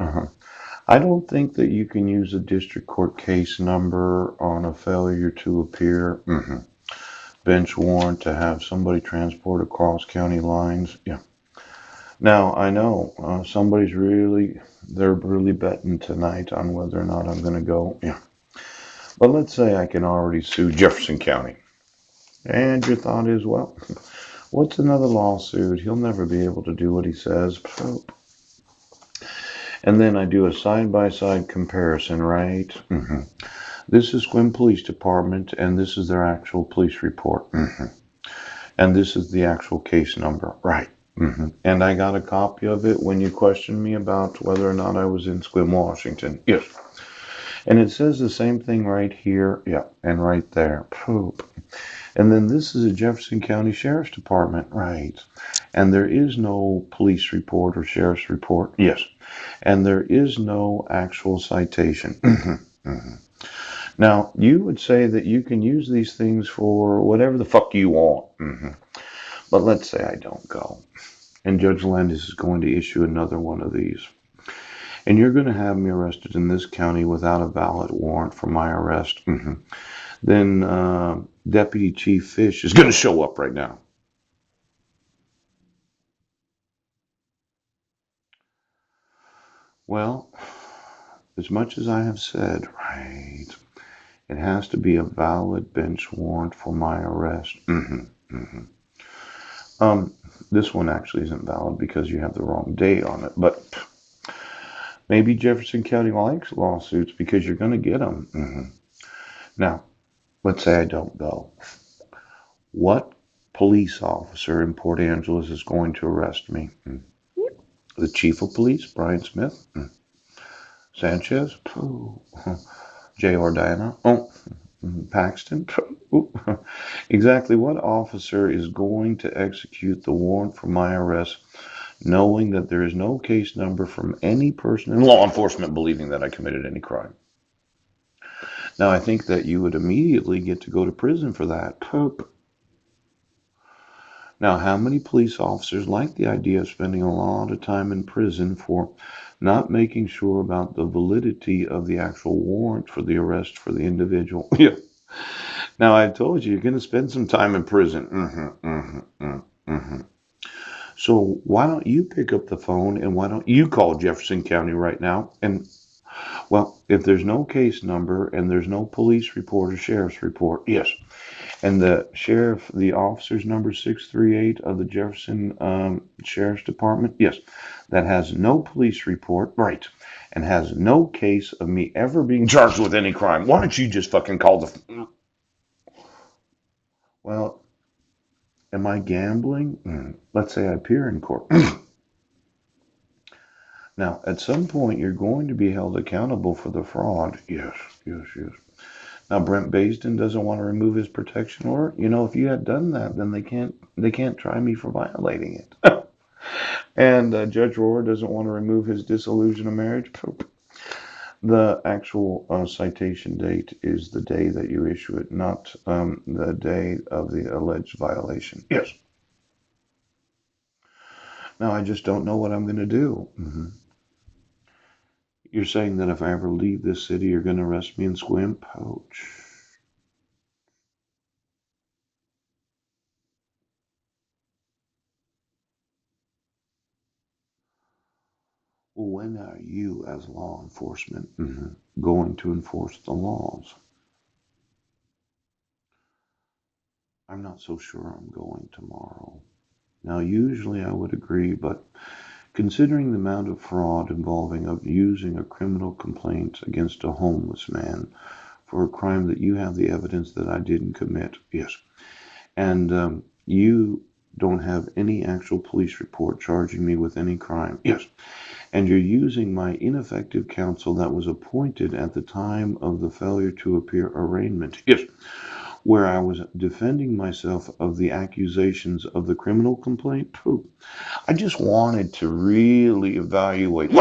Uh-huh. I don't think that you can use a district court case number on a failure to appear bench warrant to have somebody transport across county lines. Yeah. Now, I know they're really betting tonight on whether or not I'm going to go. Yeah. But let's say I can already sue Jefferson County. And your thought is, well, what's another lawsuit? He'll never be able to do what he says. And then I do a side-by-side comparison, right? This is Sequim Police Department, and this is their actual police report. And this is the actual case number, right? And I got a copy of it when you questioned me about whether or not I was in Sequim, Washington. Yes. And it says the same thing right here, yeah, and right there. Poop. And then this is a Jefferson County Sheriff's Department, right? And there is no police report or sheriff's report, yes. And there is no actual citation. Now, you would say that you can use these things for whatever the fuck you want. But let's say I don't go. And Judge Landis is going to issue another one of these. And you're going to have me arrested in this county without a valid warrant for my arrest. Then Deputy Chief Fish is going to show up right now. Well, as much as I have said, right, it has to be a valid bench warrant for my arrest. This one actually isn't valid because you have the wrong date on it, but maybe Jefferson County likes lawsuits because you're going to get them. Now, let's say I don't go. What police officer in Port Angeles is going to arrest me? The chief of police, Brian Smith? Sanchez? J.R. Diana? Paxton? Exactly what officer is going to execute the warrant for my arrest, knowing that there is no case number from any person in law enforcement believing that I committed any crime? Now, I think that you would immediately get to go to prison for that. Now, how many police officers like the idea of spending a lot of time in prison for not making sure about the validity of the actual warrant for the arrest for the individual? Yeah. Now, I told you, you're going to spend some time in prison. So why don't you pick up the phone and why don't you call Jefferson County right now? And, well, if there's no case number and there's no police report or sheriff's report, yes. And the officer's number 638 of the Jefferson Sheriff's Department, yes, that has no police report, right, and has no case of me ever being charged with any crime. Why don't you just fucking call the... Well, am I gambling? Let's say I appear in court. Now, at some point, you're going to be held accountable for the fraud. Yes. Now, Brent Baisden doesn't want to remove his protection order. You know, if you had done that, then they can't try me for violating it. And Judge Rohr doesn't want to remove his dissolution of marriage. The actual citation date is the day that you issue it, not the day of the alleged violation. Yes. Now, I just don't know what I'm going to do. You're saying that if I ever leave this city, you're going to arrest me in Sequim? Ouch. Well, when are you, as law enforcement, going to enforce the laws? I'm not so sure I'm going tomorrow. Now, usually I would agree, but considering the amount of fraud involving of using a criminal complaint against a homeless man for a crime that you have the evidence that I didn't commit, yes, and you don't have any actual police report charging me with any crime, yes, and you're using my ineffective counsel that was appointed at the time of the failure to appear arraignment, yes, where I was defending myself of the accusations of the criminal complaint. I just wanted to really evaluate